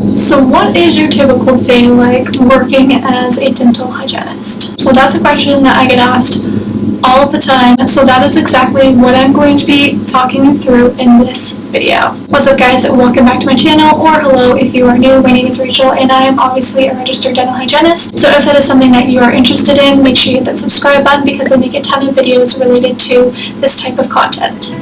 So what is your typical day like working as a dental hygienist? So that's a question that I get asked all of the time, so that is exactly what I'm going to be talking you through in this video. What's up guys, welcome back to my channel, or hello if you are new. My name is Rachel and I am obviously a registered dental hygienist. So if that is something that you are interested in, make sure you hit that subscribe button because I make a ton of videos related to this type of content.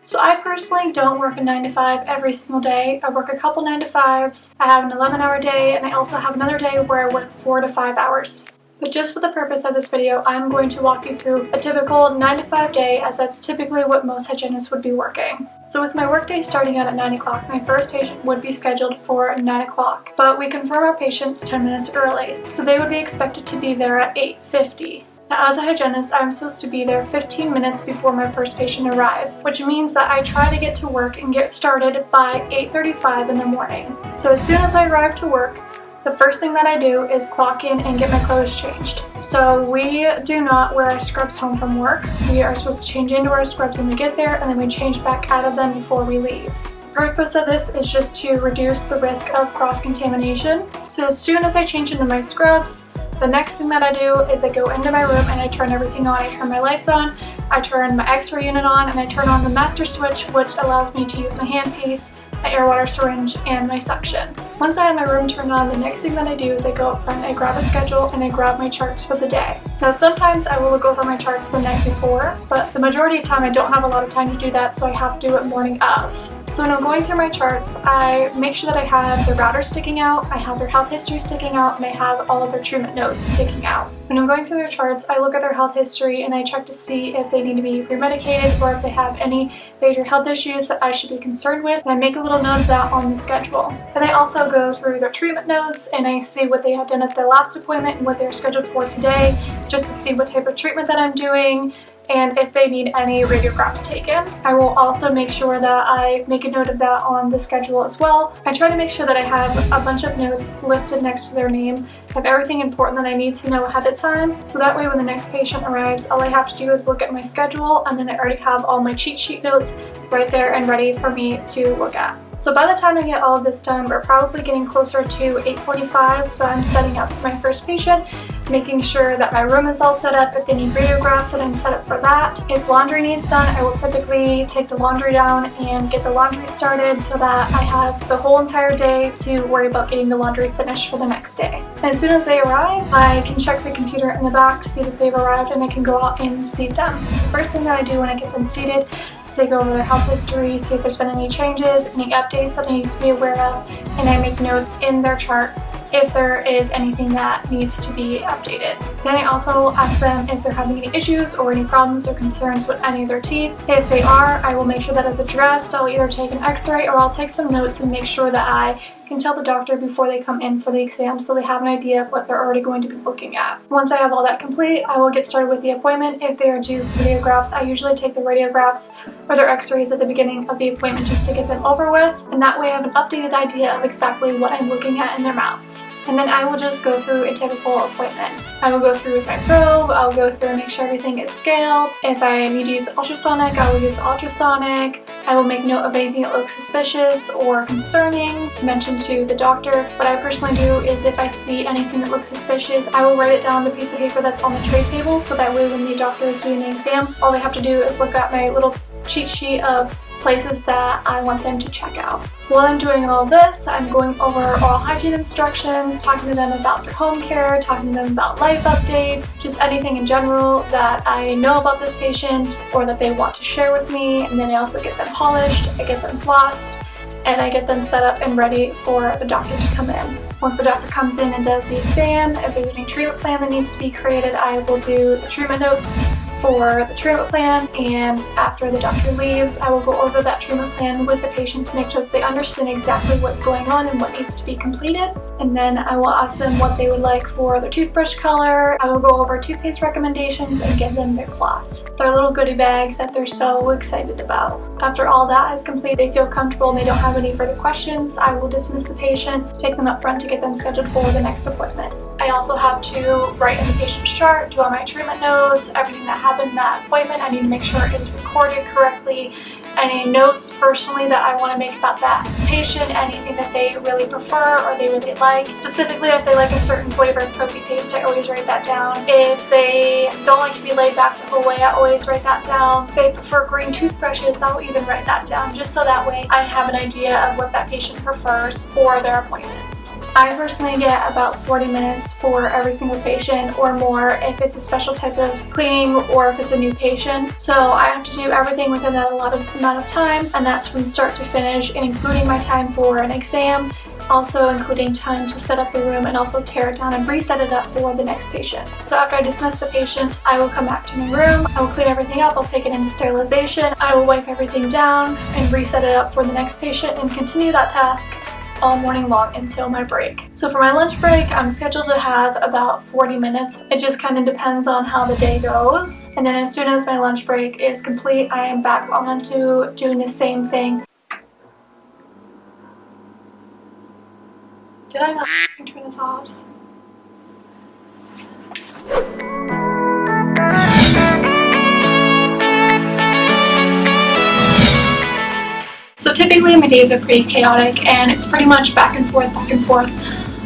So I personally don't work a 9 to 5 every single day. I work a couple 9 to 5s, I have an 11-hour day, and I also have another day where I work 4 to 5 hours. But just for the purpose of this video, I'm going to walk you through a typical 9 to 5 day, as that's typically what most hygienists would be working. So with my workday starting out at 9 o'clock, my first patient would be scheduled for 9 o'clock, but we confirm our patients 10 minutes early, so they would be expected to be there at 8:50. Now, as a hygienist, I'm supposed to be there 15 minutes before my first patient arrives, which means that I try to get to work and get started by 8:35 in the morning. So as soon as I arrive to work, the first thing that I do is clock in and get my clothes changed. So we do not wear our scrubs home from work. We are supposed to change into our scrubs when we get there, and then we change back out of them before we leave. The purpose of this is just to reduce the risk of cross-contamination. So as soon as I change into my scrubs, the next thing that I do is I go into my room and I turn everything on. I turn my lights on, I turn my x-ray unit on, and I turn on the master switch, which allows me to use my handpiece, my air water syringe, and my suction. Once I have my room turned on, the next thing that I do is I go up front, I grab a schedule, and I grab my charts for the day. Now sometimes I will look over my charts the night before, but the majority of the time I don't have a lot of time to do that, so I have to do it morning of. So when I'm going through my charts, I make sure that I have their router sticking out, I have their health history sticking out, and I have all of their treatment notes sticking out. When I'm going through their charts, I look at their health history and I check to see if they need to be pre-medicated or if they have any major health issues that I should be concerned with, and I make a little note of that on the schedule. Then I also go through their treatment notes and I see what they had done at their last appointment and what they're scheduled for today, just to see what type of treatment that I'm doing and if they need any radiographs taken. I will also make sure that I make a note of that on the schedule as well. I try to make sure that I have a bunch of notes listed next to their name, have everything important that I need to know ahead of time, so that way when the next patient arrives, all I have to do is look at my schedule and then I already have all my cheat sheet notes right there and ready for me to look at. So by the time I get all of this done, we're probably getting closer to 8:45, so I'm setting up my first patient, making sure that my room is all set up. If they need radiographs, then I'm set up for that. If laundry needs done, I will typically take the laundry down and get the laundry started so that I have the whole entire day to worry about getting the laundry finished for the next day. As soon as they arrive, I can check the computer in the back to see that they've arrived and I can go out and seat them. The first thing that I do when I get them seated, they go over their health history, see if there's been any changes, any updates that I need to be aware of, and I make notes in their chart if there is anything that needs to be updated. Then I also ask them if they're having any issues or any problems or concerns with any of their teeth. If they are, I will make sure that is addressed. I'll either take an x-ray or I'll take some notes and make sure that I can tell the doctor before they come in for the exam so they have an idea of what they're already going to be looking at. Once I have all that complete, I will get started with the appointment. If they are due for radiographs, I usually take the radiographs or their x-rays at the beginning of the appointment just to get them over with, and that way I have an updated idea of exactly what I'm looking at in their mouths. And then I will just go through a typical appointment. I will go through with my probe, I'll go through and make sure everything is scaled. If I need to use ultrasonic, I will use ultrasonic. I will make note of anything that looks suspicious or concerning to mention to the doctor. What I personally do is if I see anything that looks suspicious, I will write it down on the piece of paper that's on the tray table, so that way when the doctor is doing the exam, all they have to do is look at my little cheat sheet of places that I want them to check out. While I'm doing all this, I'm going over oral hygiene instructions, talking to them about their home care, talking to them about life updates, just anything in general that I know about this patient or that they want to share with me. And then I also get them polished, I get them flossed, and I get them set up and ready for the doctor to come in. Once the doctor comes in and does the exam, if there's any treatment plan that needs to be created, I will do the treatment notes for the treatment plan, and after the doctor leaves, I will go over that treatment plan with the patient to make sure that they understand exactly what's going on and what needs to be completed. And then I will ask them what they would like for their toothbrush color. I will go over toothpaste recommendations and give them their floss. Their little goodie bags that they're so excited about. After all that is complete, they feel comfortable and they don't have any further questions, I will dismiss the patient, take them up front to get them scheduled for the next appointment. I also have to write in the patient's chart, do all my treatment notes, everything that happened in that appointment. I need to make sure it is recorded correctly any notes personally that I want to make about that patient, anything that they really prefer or they really like. Specifically, if they like a certain flavor of Propy paste, I always write that down. If they don't like to be laid back the whole way, I always write that down. If they prefer green toothbrushes, I'll even write that down, just so that way I have an idea of what that patient prefers for their appointments. I personally get about 40 minutes for every single patient or more if it's a special type of cleaning or if it's a new patient. So I have to do everything within that allotted amount of time, and that's from start to finish, and including my time for an exam, also including time to set up the room and also tear it down and reset it up for the next patient. So after I dismiss the patient, I will come back to my room, I will clean everything up, I'll take it into sterilization, I will wipe everything down and reset it up for the next patient and continue that task all morning long until my break. So for my lunch break, I'm scheduled to have about 40 minutes. It just kind of depends on how the day goes. And then as soon as my lunch break is complete, I am back on to doing the same thing. Did I not turn this off? So typically my days are pretty chaotic and it's pretty much back and forth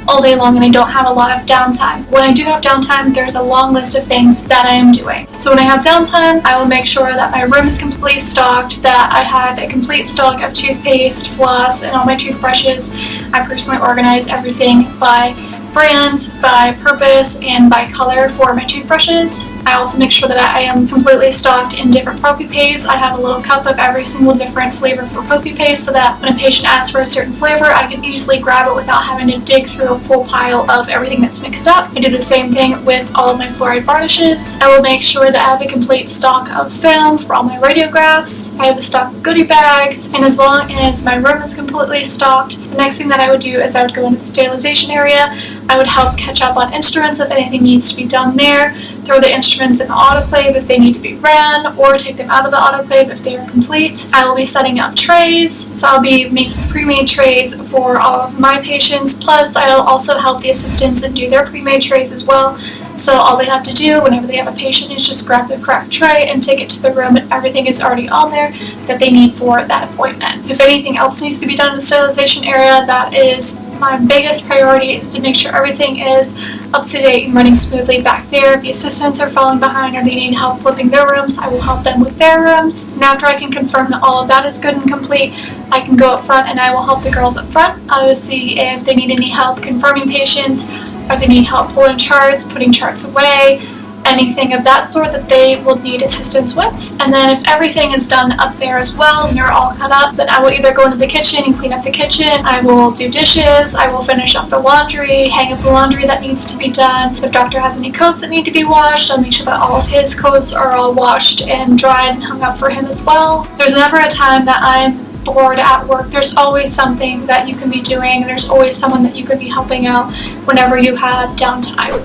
all day long, and I don't have a lot of downtime. When I do have downtime, there's a long list of things that I am doing. So when I have downtime, I will make sure that my room is completely stocked, that I have a complete stock of toothpaste, floss, and all my toothbrushes. I personally organize everything by brand, by purpose, and by color for my toothbrushes. I also make sure that I am completely stocked in different Propy paste. I have a little cup of every single different flavor for Propy paste so that when a patient asks for a certain flavor, I can easily grab it without having to dig through a full pile of everything that's mixed up. I do the same thing with all of my fluoride varnishes. I will make sure that I have a complete stock of film for all my radiographs. I have a stock of goodie bags, and as long as my room is completely stocked, the next thing that I would do is I would go into the sterilization area. I would help catch up on instruments if anything needs to be done there, throw the instruments in the autoclave if they need to be ran, or take them out of the autoclave if they are complete. I will be setting up trays, so I'll be making pre-made trays for all of my patients, plus I'll also help the assistants and do their pre-made trays as well. So all they have to do whenever they have a patient is just grab the correct tray and take it to the room, and everything is already on there that they need for that appointment. If anything else needs to be done in the sterilization area, that is my biggest priority, is to make sure everything is up to date and running smoothly back there. If the assistants are falling behind or they need help flipping their rooms, I will help them with their rooms. And after I can confirm that all of that is good and complete, I can go up front and I will help the girls up front. I will see if they need any help confirming patients, or they need help pulling charts, putting charts away, anything of that sort that they will need assistance with. And then if everything is done up there as well and they're all cut up, then I will either go into the kitchen and clean up the kitchen, I will do dishes, I will finish up the laundry, hang up the laundry that needs to be done. If doctor has any coats that need to be washed, I'll make sure that all of his coats are all washed and dried and hung up for him as well. There's never a time that I'm bored at work. There's always something that you can be doing. There's always someone that you could be helping out whenever you have downtime.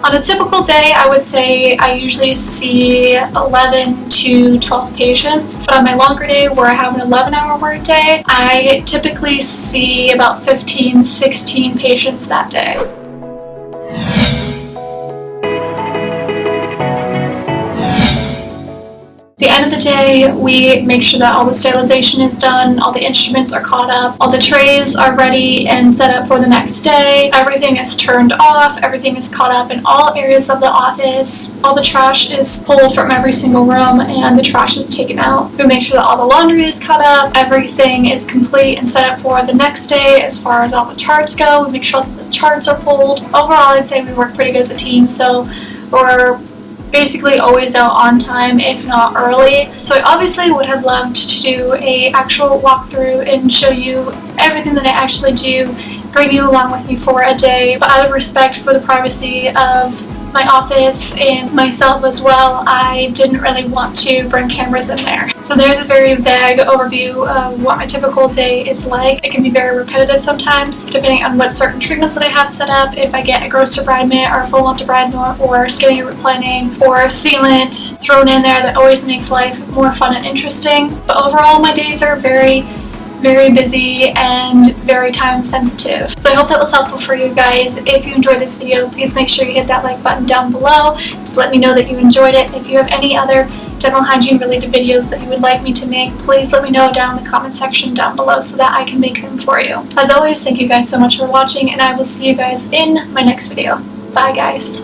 On a typical day, I would say I usually see 11 to 12 patients, but on my longer day where I have an 11-hour work day, I typically see about 15, 16 patients that day. At the end of the day, we make sure that all the sterilization is done, all the instruments are caught up, all the trays are ready and set up for the next day, everything is turned off, everything is caught up in all areas of the office, all the trash is pulled from every single room and the trash is taken out. We make sure that all the laundry is cut up, everything is complete and set up for the next day as far as all the charts go. We make sure that the charts are pulled. Overall, I'd say we work pretty good as a team, so we're basically always out on time, if not early. So I obviously would have loved to do a actual walkthrough and show you everything that I actually do, bring you along with me for a day, but out of respect for the privacy of my office and myself as well, I didn't really want to bring cameras in there. So there's a very vague overview of what my typical day is like. It can be very repetitive sometimes, depending on what certain treatments that I have set up. If I get a gross debridement or a full on debridement or scaling and replaning or sealant thrown in there, that always makes life more fun and interesting. But overall, my days are very very busy and very time sensitive. So I hope that was helpful for you guys. If you enjoyed this video, please make sure you hit that like button down below to let me know that you enjoyed it. If you have any other dental hygiene related videos that you would like me to make, please let me know down in the comment section down below so that I can make them for you. As always, thank you guys so much for watching, and I will see you guys in my next video. Bye guys.